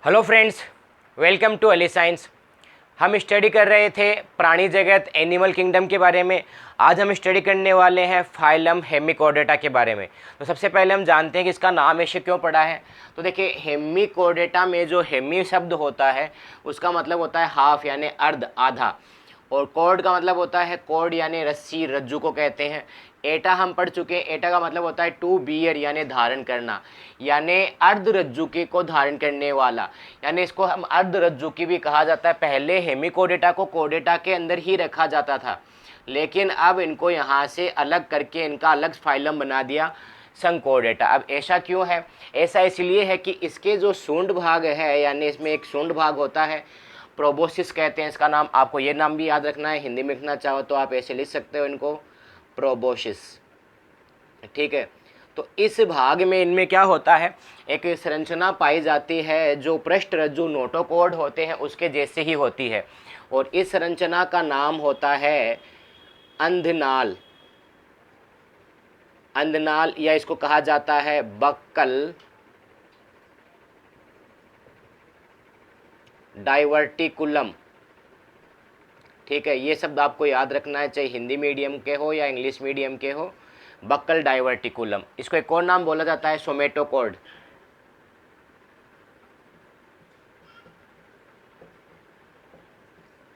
Hello friends, welcome to Ali science. हम study कर रहे थे प्राणी जगत एनिमल किंगडम के बारे में। आज हम स्टडी करने वाले हैं फाइलम हेमिकोडेटा के बारे में। तो सबसे पहले हम जानते हैं कि इसका नाम ऐसे क्यों पड़ा है। तो देखिए, हेमिकोडेटा में जो हेमी शब्द होता है उसका मतलब होता है हाफ यानी अर्ध, आधा, और कॉर्ड का मतलब होता है कॉर्ड यानी रस्सी, रज्जू को कहते हैं। एटा हम पढ़ चुके हैं, एटा का मतलब होता है टू बियर यानी धारण करना, यानी अर्ध रज्जु की को धारण करने वाला, यानी इसको हम अर्ध रज्जु की भी कहा जाता है। पहले हेमिकोडेटा को कोडेटा के अंदर ही रखा जाता था, लेकिन अब इनको यहाँ से अलग करके इनका अलग फाइलम बना दिया, संकोडेटा। अब ऐसा क्यों है? ऐसा इसलिए है कि इसके जो सूंड भाग है, यानी इसमें एक सूंड भाग होता है, प्रोबोसिस कहते हैं इसका नाम। आपको ये नाम भी याद रखना है, हिंदी में लिखना चाहो तो आप ऐसे लिख सकते हो इनको, प्रोबोसिस। ठीक है, तो इस भाग में इनमें क्या होता है, एक संरचना पाई जाती है जो पृष्ठ रज्जु नोटोकॉर्ड होते हैं उसके जैसे ही होती है, और इस संरचना का नाम होता है अंधनाल। अंधनाल या इसको कहा जाता है बक्कल डाइवर्टिकुलम। ठीक है, ये शब्द आपको याद रखना है, चाहे हिंदी मीडियम के हो या इंग्लिश मीडियम के हो। बक्कल डाइवर्टिकुलम, इसको एक और नाम बोला जाता है सोमेटोकॉर्ड।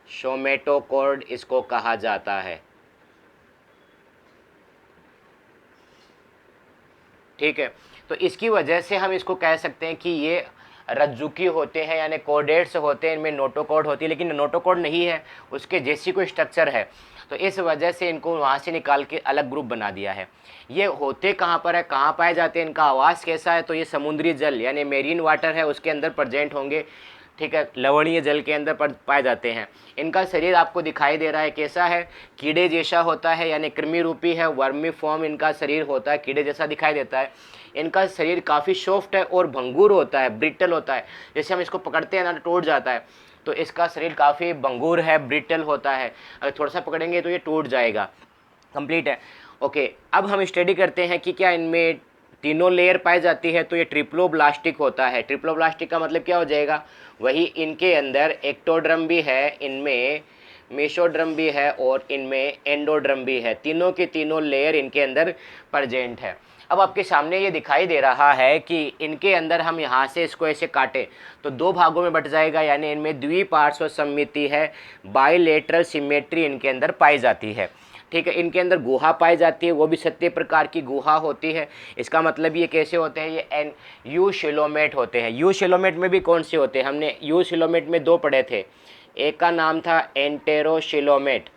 सोमेटोकॉर्ड इसको कहा जाता है। ठीक है, तो इसकी वजह से हम इसको कह सकते हैं कि ये रज्जुकी होते हैं, यानी कोडेट्स होते हैं, इनमें नोटोकॉर्ड होती है, लेकिन नोटोकॉर्ड नहीं है, उसके जैसी कोई स्ट्रक्चर है, तो इस वजह से इनको वहाँ से निकाल के अलग ग्रुप बना दिया है। ये होते कहाँ पर है, कहाँ पाए जाते हैं, इनका आवास कैसा है? तो ये समुद्री जल यानी मेरीन वाटर है उसके अंदर प्रेजेंट होंगे। ठीक है, लवणीय जल के अंदर पाए जाते हैं। इनका शरीर आपको दिखाई दे रहा है, कैसा है? कीड़े जैसा होता है, यानी कृमि रूपी है, वर्मी फॉर्म इनका शरीर होता है, कीड़े जैसा दिखाई देता है। इनका शरीर काफ़ी सॉफ्ट है और भंगुर होता है, ब्रिटल होता है। जैसे हम इसको पकड़ते हैं ना तो टूट जाता है, तो इसका शरीर काफ़ी भंगुर है, ब्रिटल होता है। अगर थोड़ा सा पकड़ेंगे तो ये टूट जाएगा। कंप्लीट है। ओके, अब हम स्टडी करते हैं कि क्या इनमें तीनों लेयर पाई जाती है। तो ये ट्रिप्लोब्लास्टिक होता है। ट्रिप्लोब्लास्टिक का मतलब क्या हो जाएगा? वही इनके अंदर एक्टोड्रम भी है, इनमें मेसोड्रम भी है और इनमें एंडोड्रम भी है। तीनों के तीनों लेयर इनके अंदर प्रेजेंट है। अब आपके सामने ये दिखाई दे रहा है कि इनके अंदर हम यहाँ से इसको ऐसे काटें तो दो भागों में बट जाएगा, यानी इनमें द्विपार्श्व सममिति है, बाइलेटरल सिमेट्री इनके अंदर पाई जाती है। ठीक है, इनके अंदर गुहा पाई जाती है, वो भी 7 प्रकार की गुहा होती है। इसका मतलब ये कैसे होते हैं? ये यूशिलोमेट होते हैं। यूशिलोमेट में भी कौन से होते हैं? हमने यूशिलोमेट में 2 पढ़े थे, एक का नाम था एंटेरोशिलोमेट,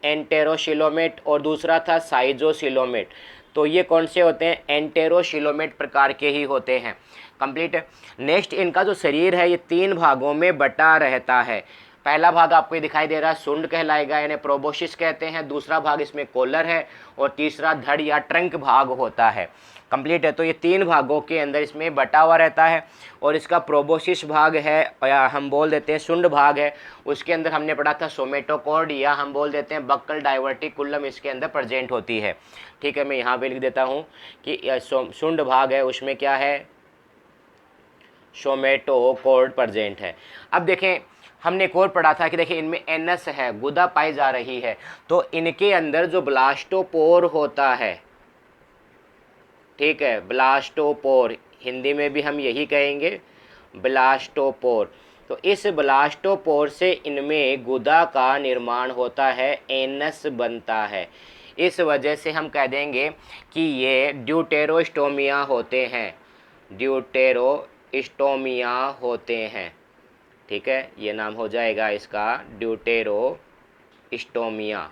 एंटेरोशिलोमेट, और दूसरा था साइजोशिलोमेट। तो ये कौन से होते हैं? एंटेरोशिलोमेट प्रकार के ही होते हैं। कंप्लीट है। नेक्स्ट, इनका जो शरीर है ये 3 भागों में बटा रहता है। पहला भाग आपको ये दिखाई दे रहा है, सुंड कहलाएगा, यानी प्रोबोसिस कहते हैं। दूसरा भाग इसमें कोलर है और तीसरा धड़ या ट्रंक भाग होता है। कंप्लीट है। तो ये 3 भागों के अंदर इसमें बटा हुआ रहता है, और इसका प्रोबोसिस भाग है या हम बोल देते हैं सुंड भाग है, उसके अंदर हमने पढ़ा था सोमेटोकॉर्ड या हम बोल देते हैं बक्कल डाइवर्टिकुलम इसके अंदर प्रेजेंट होती है। ठीक है, मैं यहाँ पे लिख देता हूँ कि सुंड भाग है उसमें क्या है? सोमेटोकॉर्ड प्रेजेंट है। अब देखें, हमने एक और पढ़ा था कि देखिए इनमें एनस है, गुदा पाई जा रही है, तो इनके अंदर जो ब्लास्टोपोर होता है, ठीक है, ब्लास्टोपोर, हिंदी में भी हम यही कहेंगे ब्लास्टोपोर। तो इस ब्लास्टोपोर से इनमें गुदा का निर्माण होता है, एनस बनता है। इस वजह से हम कह देंगे कि ये ड्यूटेरोस्टोमिया होते हैं, ड्यूटेरोस्टोमिया होते हैं। ठीक है, ये नाम हो जाएगा इसका ड्यूटेरोस्टोमिया।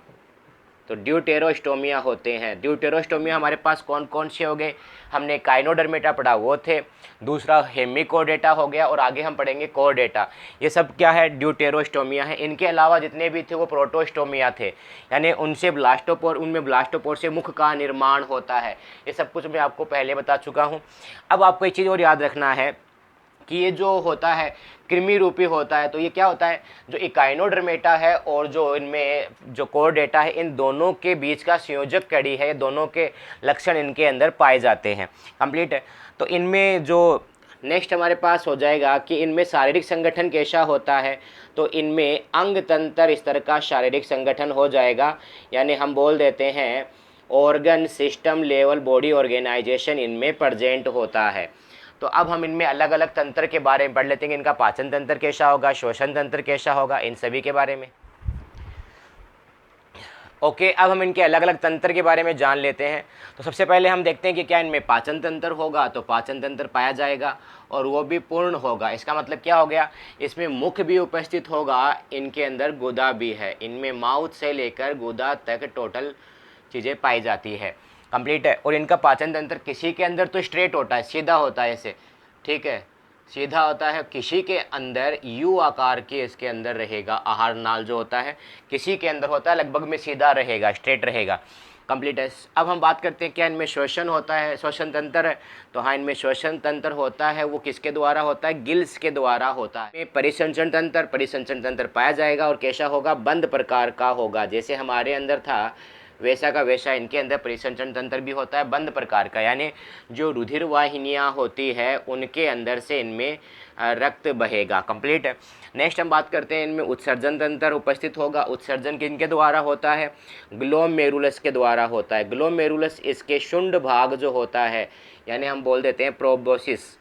तो ड्यूटेरोस्टोमिया होते हैं। ड्यूटेरोस्टोमिया हमारे पास कौन कौन से हो गए? हमने काइनोडर्मेटा पढ़ा, वो थे। दूसरा हेमिकोडेटा हो गया, और आगे हम पढ़ेंगे कोडेटा। ये सब क्या है? ड्यूटेरोस्टोमिया है। इनके अलावा जितने भी थे वो प्रोटोस्टोमिया थे, यानी उनसे ब्लास्टोपोर, उनमें ब्लास्टोपोर से मुख का निर्माण होता है। ये सब कुछ मैं आपको पहले बता चुका हूँ। अब आपको एक चीज़ और याद रखना है कि ये जो होता है कृमि रूपी होता है, तो ये क्या होता है? जो इकाइनोडर्मेटा है और जो इनमें जो कोरडेटा है, इन दोनों के बीच का संयोजक कड़ी है, दोनों के लक्षण इनके अंदर पाए जाते हैं। कंप्लीट है। तो इनमें जो नेक्स्ट हमारे पास हो जाएगा कि इनमें शारीरिक संगठन कैसा होता है, तो इनमें अंग तंत्र इस तरह का शारीरिक संगठन हो जाएगा, यानी हम बोल देते हैं organ system level body organization इनमें प्रेजेंट होता है। तो अब हम इनमें अलग अलग तंत्र के बारे में पढ़ लेते हैं कि इनका पाचन तंत्र कैसा होगा, श्वसन तंत्र कैसा होगा, इन सभी के बारे में। ओके, अब हम इनके अलग अलग तंत्र के बारे में जान लेते हैं। तो सबसे पहले हम देखते हैं कि क्या इनमें पाचन तंत्र होगा, तो पाचन तंत्र पाया जाएगा और वो भी पूर्ण होगा। इसका मतलब क्या हो गया, इसमें मुख भी उपस्थित होगा, इनके अंदर गुदा भी है, इनमें माउथ से लेकर गुदा तक टोटल चीज़ें पाई जाती है, कंप्लीट है। और इनका पाचन तंत्र किसी के अंदर तो स्ट्रेट होता है, सीधा होता है ऐसे, ठीक है, सीधा होता है, किसी के अंदर यू आकार के इसके अंदर रहेगा, आहार नाल जो होता है किसी के अंदर होता है लगभग में सीधा रहेगा, स्ट्रेट रहेगा, कंप्लीट है। अब हम बात करते हैं क्या इनमें श्वसन होता है, श्वसन तंत्र है, तो हाँ इनमें श्वसन तंत्र होता है, वो किसके द्वारा होता है, गिल्स के द्वारा होता है। परिसंचरण तंत्र, परिसंचरण तंत्र पाया जाएगा और कैसा होगा, बंद प्रकार का होगा, जैसे हमारे अंदर था वैसा का वैसा इनके अंदर परिसंचरण तंत्र भी होता है बंद प्रकार का, यानी जो रुधिर वाहिनियाँ होती है उनके अंदर से इनमें रक्त बहेगा, कंप्लीट है। नेक्स्ट हम बात करते हैं इनमें उत्सर्जन तंत्र उपस्थित होगा। उत्सर्जन किनके द्वारा होता है, ग्लोमेरुलस के द्वारा होता है। ग्लोमेरुलस इसके शुंड भाग जो होता है, यानी हम बोल देते हैं प्रोबोसिस,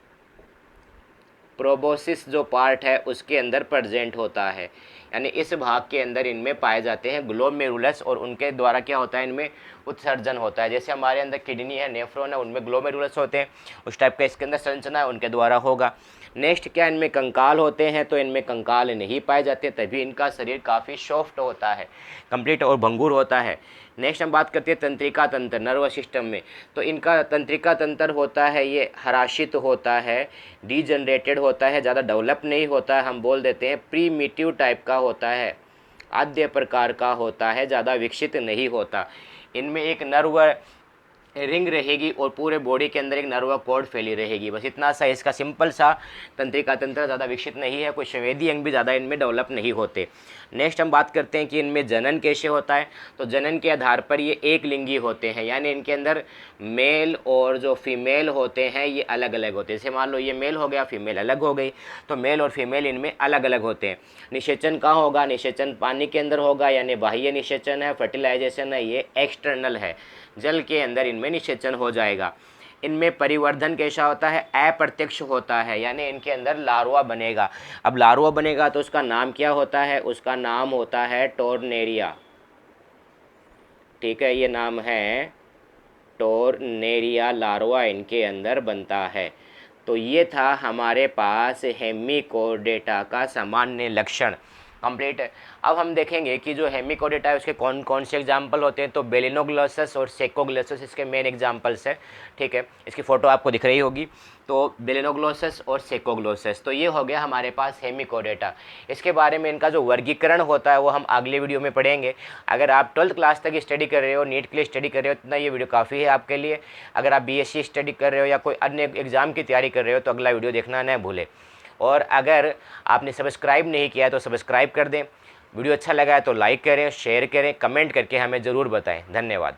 प्रोबोसिस जो पार्ट है उसके अंदर प्रेजेंट होता है, यानी इस भाग के अंदर इनमें पाए जाते हैं ग्लोमेरुलस और उनके द्वारा क्या होता है, इनमें उत्सर्जन होता है। जैसे हमारे अंदर किडनी है, नेफ्रॉन है, उनमें ग्लोमेरुलस होते हैं, उस टाइप का इसके अंदर संरचना है, उनके द्वारा होगा। नेक्स्ट क्या इनमें कंकाल होते हैं, तो इनमें कंकाल नहीं पाए जाते, तभी इनका शरीर काफ़ी सॉफ्ट होता है, कंप्लीट और भंगुर होता है। नेक्स्ट हम बात करते हैं तंत्रिका तंत्र, नर्वस सिस्टम में, तो इनका तंत्रिका तंत्र होता है ये हराशित होता है, डीजनरेटेड होता है, ज़्यादा डेवलप नहीं होता है, हम बोल देते हैं प्रीमिटिव टाइप का होता है, आद्य प्रकार का होता है, ज़्यादा विकसित नहीं होता। इनमें एक नर्व रिंग रहेगी और पूरे बॉडी के अंदर एक नर्व कॉर्ड फैली रहेगी, बस इतना सा इसका सिंपल सा तंत्रिका तंत्र, ज़्यादा विकसित नहीं है, कोई संवेदी अंग भी ज़्यादा इनमें डेवलप नहीं होते। नेक्स्ट हम बात करते हैं कि इनमें जनन कैसे होता है, तो जनन के आधार पर ये एक लिंगी होते हैं, यानी इनके अंदर मेल और जो फीमेल होते हैं ये अलग अलग होते हैं। जैसे मान लो ये मेल हो गया, फीमेल अलग हो गई, तो मेल और फीमेल इनमें अलग अलग होते हैं। निषेचन कहाँ होगा, निषेचन पानी के अंदर होगा, यानी बाह्य निषेचन है, फर्टिलाइजेशन है, ये एक्सटर्नल है, जल के अंदर इनमें निषेचन हो जाएगा। इनमें परिवर्धन कैसा होता है, अप्रत्यक्ष होता है, यानी इनके अंदर लार्वा बनेगा। अब लार्वा बनेगा तो उसका नाम क्या होता है, उसका नाम होता है टोर्नेरिया, ठीक है, ये नाम है टोर्नेरिया, लार्वा इनके अंदर बनता है। तो ये था हमारे पास हेमिकोडेटा का सामान्य लक्षण, कंप्लीट है। अब हम देखेंगे कि जो हेमिकोडेटा है उसके कौन कौन से एग्जाम्पल होते हैं, तो बेलिनोग्लोसस और सेकोग्लोसस इसके मेन एग्जाम्पल्स है, ठीक है, इसकी फ़ोटो आपको दिख रही होगी। तो बेलिनोग्लोसस और सेकोग्लोसस, तो ये हो गया हमारे पास हेमिकोडेटा। इसके बारे में इनका जो वर्गीकरण होता है वो हम अगले वीडियो में पढ़ेंगे। अगर आप 12th क्लास तक स्टडी कर रहे हो, नीट के लिए स्टडी कर रहे हो, इतना ये वीडियो काफ़ी है आपके लिए। अगर आप BSc स्टडी कर रहे हो या कोई अन्य एग्ज़ाम की तैयारी कर रहे हो तो अगला वीडियो देखना न भूलें। और अगर आपने सब्सक्राइब नहीं किया है तो सब्सक्राइब कर दें। वीडियो अच्छा लगा है तो लाइक करें, शेयर करें, कमेंट करके हमें ज़रूर बताएं। धन्यवाद।